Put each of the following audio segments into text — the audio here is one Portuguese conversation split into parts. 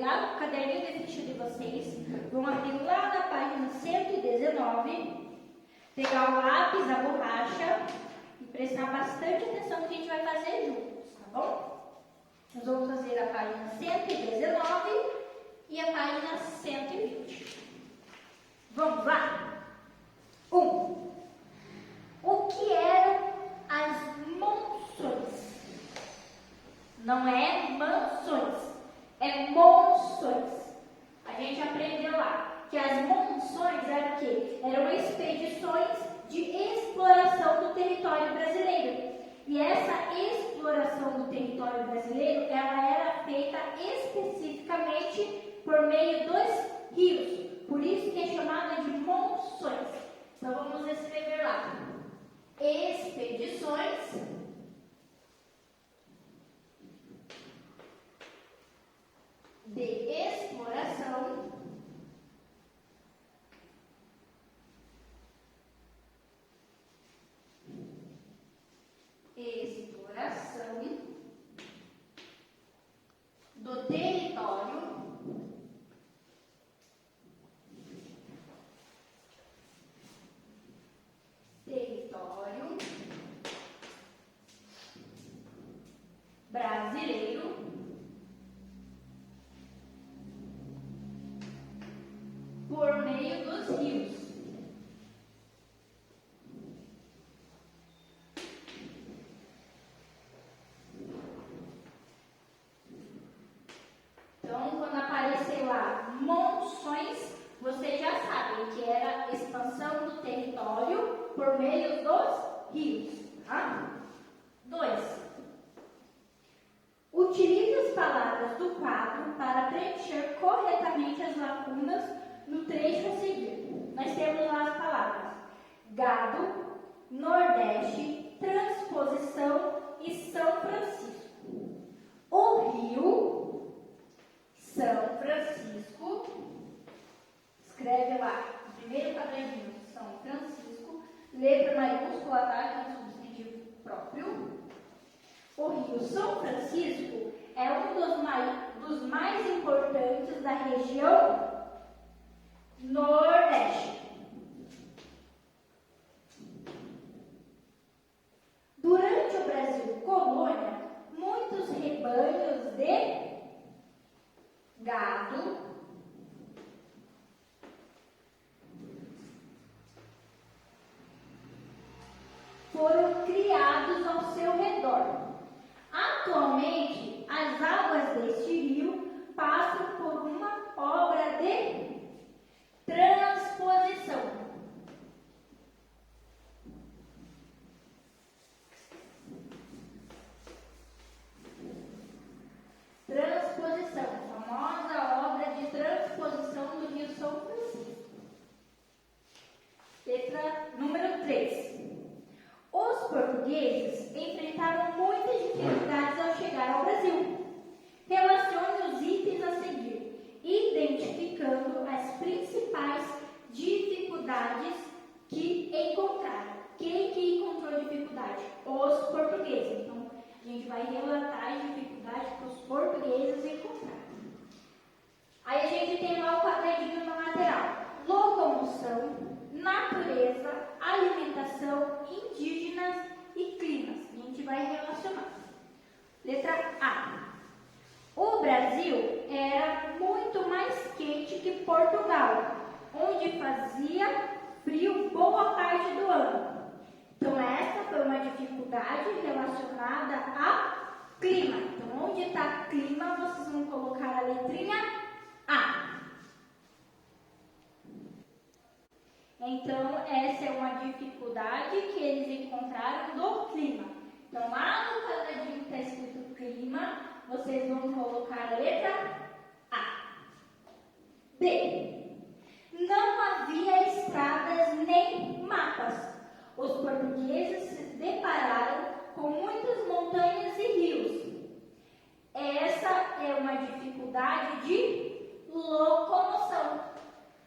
pegar o caderninho de ficha de vocês, vão abrir lá na página 119, pegar o lápis, a borracha e prestar bastante atenção no que a gente vai fazer juntos, tá bom? Nós vamos fazer a página 119 e a página 120. Vamos lá? 1. O que eram as monções? Não é mansões, é monções. A gente aprendeu lá que as monções eram o quê? Eram expedições de exploração do território brasileiro. E essa exploração do território brasileiro, ela era feita especificamente por meio dos rios. Por isso que é chamada de monções. Então vamos escrever lá. Expedições de exploração do território brasileiro por meio dos rios. Então, quando aparecer lá monções, vocês já sabem que era a expansão do território por meio dos rios. Tá? 2. Utilize as palavras do quadro para preencher corretamente as lacunas no trecho a seguir. Nós temos lá as palavras gado, Nordeste, transposição e São Francisco. O Rio, São Francisco, escreve lá, no primeiro quadradinho, São Francisco, letra maiúscula, tá? Que é um substantivo próprio. O Rio São Francisco é um dos mais importantes da região Nordeste. Durante o Brasil colônia, muitos rebanhos de gado foram criados ao seu redor. Atualmente, as águas deste rio passam por uma obra de transposição. Transposição, a famosa obra de transposição do Rio São Francisco. Letra número 3. Os portugueses enfrentaram muitas dificuldades ao chegar ao Brasil. Relacione os itens a seguir, identificando as principais dificuldades que encontraram. Quem que encontrou dificuldade? Os portugueses. Então, a gente vai relatar as dificuldades que os portugueses encontraram. Aí a gente tem lá o quadradinho na lateral. Locomoção, natureza, alimentação, indígenas e climas. A gente vai relacionar. Letra A. O Brasil era muito mais quente que Portugal, onde fazia frio boa parte do ano. Então, essa foi uma dificuldade relacionada a clima. Então, onde está clima, vocês vão colocar a letrinha A. Então, essa é uma dificuldade que eles encontraram do clima. Então, lá no quadradinho que está escrito clima, vocês vão colocar a letra A. B. Não havia estradas nem mapas. Os portugueses se depararam com muitas montanhas e rios. Essa é uma dificuldade de locomoção.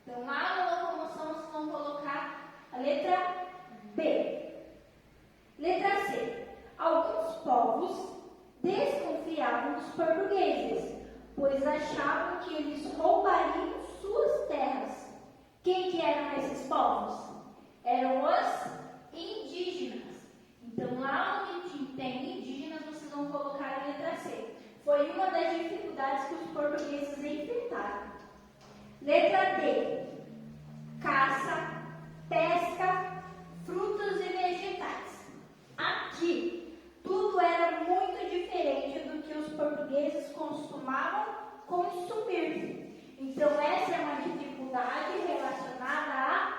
Então, lá na locomoção, vocês vão colocar a letra B. Letra C. Alguns povos desconfiavam dos portugueses, pois achavam que eles roubariam suas terras. Quem que eram esses povos? Eram os indígenas. Então, lá onde tem indígenas, vocês vão colocar a letra C. Foi uma das dificuldades que os portugueses enfrentaram. Letra D. Caça, pesca, frutos e vegetais. Aqui, tudo era muito diferente do que os portugueses costumavam consumir. Então, essa é uma dificuldade relacionada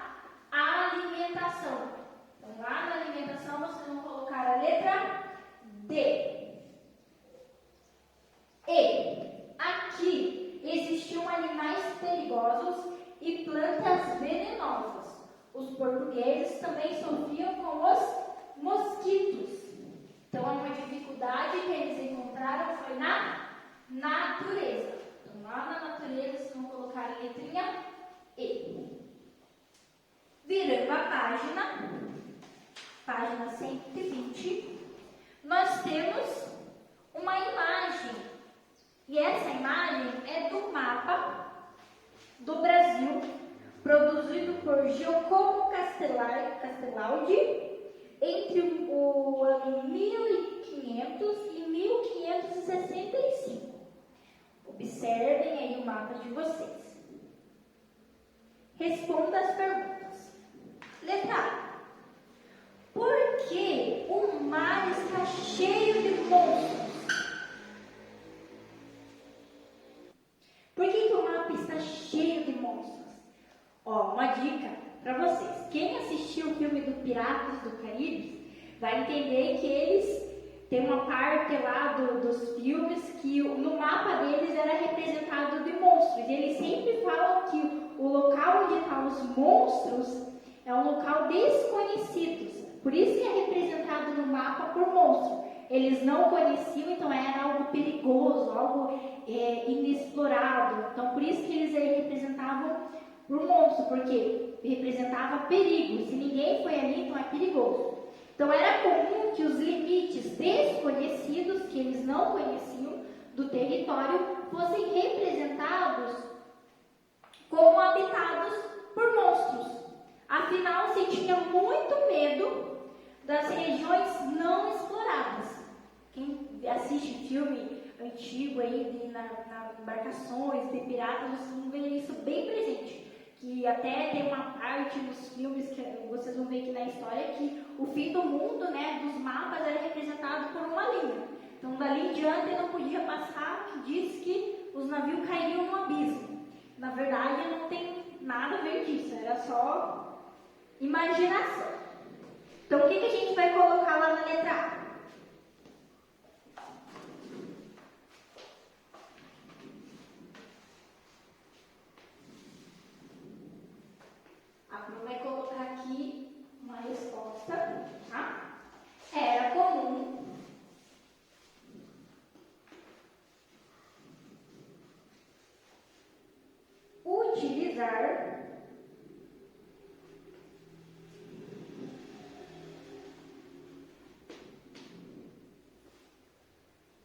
à alimentação. Então, lá na alimentação, vocês vão colocar a letra D. E aqui existiam animais perigosos e plantas venenosas. Os portugueses também sofriam com os mosquitos. Então, uma dificuldade que eles encontraram foi na natureza. Então, lá na natureza, vocês vão colocar a letrinha E. Virando a página 120, nós temos uma imagem. E essa imagem é do mapa do Brasil, produzido por Giacomo Castellaldi entre o ano 1500 e 1565. Observem aí o mapa de vocês. Responda as perguntas. Letra A. Por que o mar está cheio de monstros? Por que o mapa está cheio de monstros? Ó, uma dica para vocês. Quem assistiu o filme do Piratas do Caribe vai entender que eles têm uma parte lá dos filmes que no mapa deles era representado de monstros. E eles sempre falam que o local onde estão os monstros é um local desconhecido. Por isso que é representado no mapa por monstro. Eles não conheciam, então era algo perigoso, algo inexplorado. Então, por isso que eles representavam por monstro, porque representava perigo. Se ninguém foi ali, então é perigoso. Então, era comum que os limites desconhecidos, que eles não conheciam, do território, fossem representados como habitados por monstros. Afinal, se tinha muito medo das regiões não exploradas. Quem assiste filme antigo aí nas embarcações de piratas, vocês vão ver isso bem presente. Que até tem uma parte nos filmes que vocês vão ver aqui na história que o fim do mundo, né, dos mapas era representado por uma linha. Então, dali em diante não podia passar, que diz que os navios cairiam no abismo. Na verdade, não tem nada a ver disso, era só imaginação. Então, o que a gente vai colocar lá na letra A? A Bruna vai colocar aqui uma resposta, tá? Era comum utilizar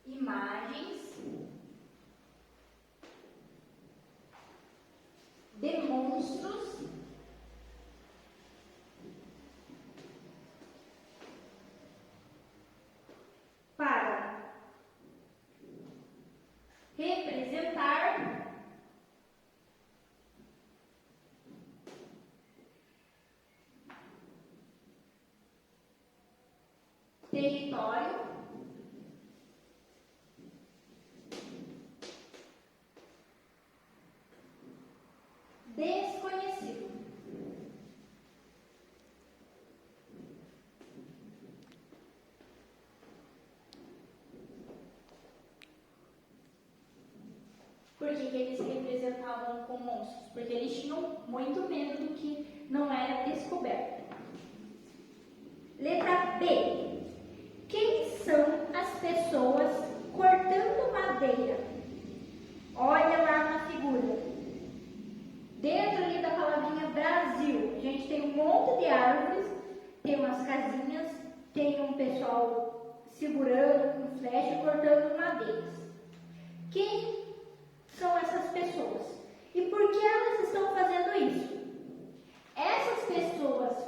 imagens de monstros para representar território desconhecido. Por que eles representavam com monstros? Porque eles tinham muito medo do que não era descoberto. Letra B. Quem são as pessoas cortando madeira? Olha lá na figura. Dentro ali da palavrinha Brasil, a gente tem um monte de árvores, tem umas casinhas, tem um pessoal segurando com flecha, cortando madeiras. Quem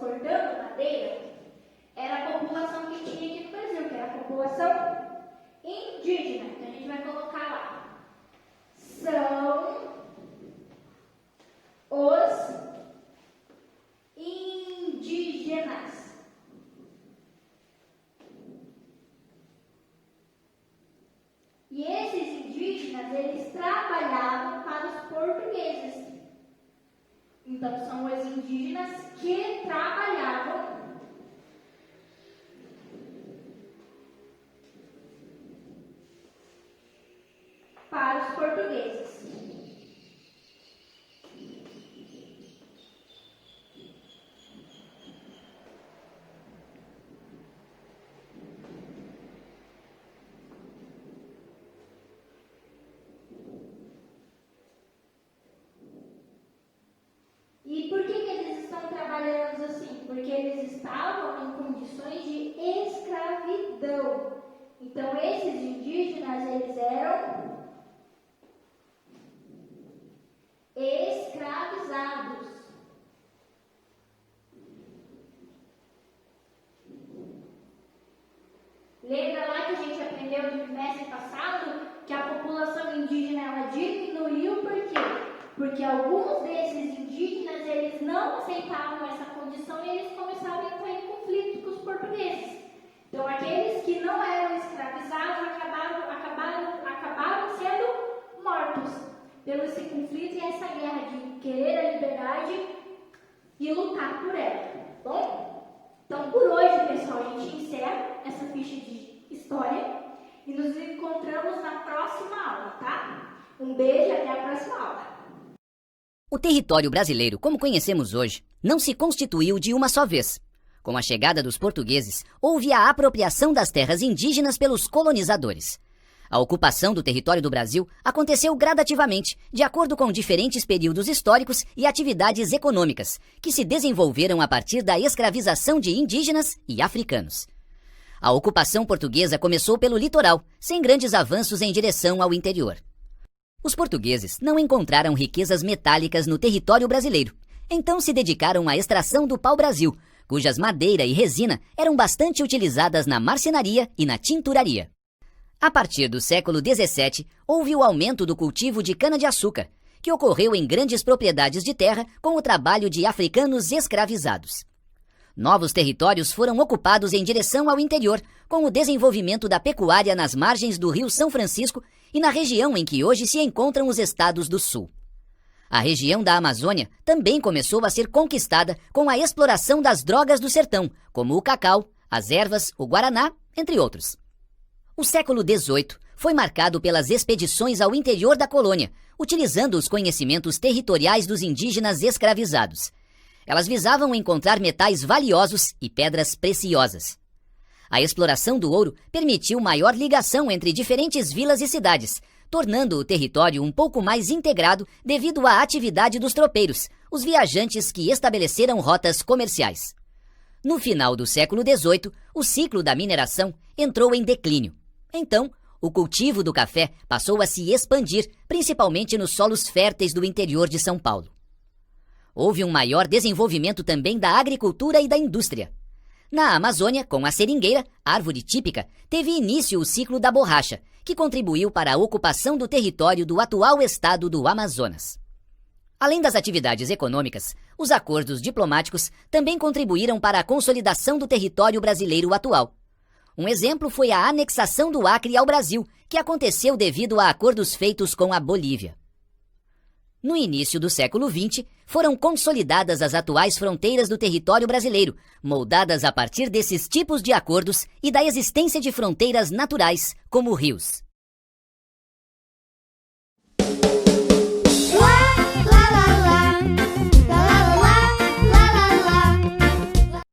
cortando madeira era a população que tinha aqui no Brasil, que era a população indígena. Então a gente vai colocar lá. São os indígenas. E esses indígenas, eles trabalhavam para os portugueses. Então, são os indígenas que trabalhavam para os portugueses. E por que eles estão trabalhando assim? Porque eles estavam em condições de escravidão. Então, esses indígenas, eles eram escravizados. Lembra lá que a gente aprendeu no trimestre passado que a população indígena ela diminuiu por quê? Porque alguns desses indígenas eles não aceitavam essa condição e eles começaram a entrar em conflito com os portugueses. Então, aqueles que não eram escravizados acabaram sendo mortos pelo esse conflito e essa guerra de querer a liberdade e lutar por ela. Bom, então por hoje, pessoal, a gente encerra essa ficha de história e nos encontramos na próxima aula, tá? Um beijo e até a próxima aula. O território brasileiro, como conhecemos hoje, não se constituiu de uma só vez. Com a chegada dos portugueses, houve a apropriação das terras indígenas pelos colonizadores. A ocupação do território do Brasil aconteceu gradativamente, de acordo com diferentes períodos históricos e atividades econômicas, que se desenvolveram a partir da escravização de indígenas e africanos. A ocupação portuguesa começou pelo litoral, sem grandes avanços em direção ao interior. Os portugueses não encontraram riquezas metálicas no território brasileiro, então se dedicaram à extração do pau-brasil, cujas madeira e resina eram bastante utilizadas na marcenaria e na tinturaria. A partir do século XVII, houve o aumento do cultivo de cana-de-açúcar, que ocorreu em grandes propriedades de terra com o trabalho de africanos escravizados. Novos territórios foram ocupados em direção ao interior, com o desenvolvimento da pecuária nas margens do Rio São Francisco e na região em que hoje se encontram os estados do Sul. A região da Amazônia também começou a ser conquistada com a exploração das drogas do sertão, como o cacau, as ervas, o guaraná, entre outros. O século XVIII foi marcado pelas expedições ao interior da colônia, utilizando os conhecimentos territoriais dos indígenas escravizados. Elas visavam encontrar metais valiosos e pedras preciosas. A exploração do ouro permitiu maior ligação entre diferentes vilas e cidades, tornando o território um pouco mais integrado devido à atividade dos tropeiros, os viajantes que estabeleceram rotas comerciais. No final do século XVIII, o ciclo da mineração entrou em declínio. Então, o cultivo do café passou a se expandir, principalmente nos solos férteis do interior de São Paulo. Houve um maior desenvolvimento também da agricultura e da indústria. Na Amazônia, com a seringueira, árvore típica, teve início o ciclo da borracha, que contribuiu para a ocupação do território do atual estado do Amazonas. Além das atividades econômicas, os acordos diplomáticos também contribuíram para a consolidação do território brasileiro atual. Um exemplo foi a anexação do Acre ao Brasil, que aconteceu devido a acordos feitos com a Bolívia. No início do século XX, foram consolidadas as atuais fronteiras do território brasileiro, moldadas a partir desses tipos de acordos e da existência de fronteiras naturais, como rios.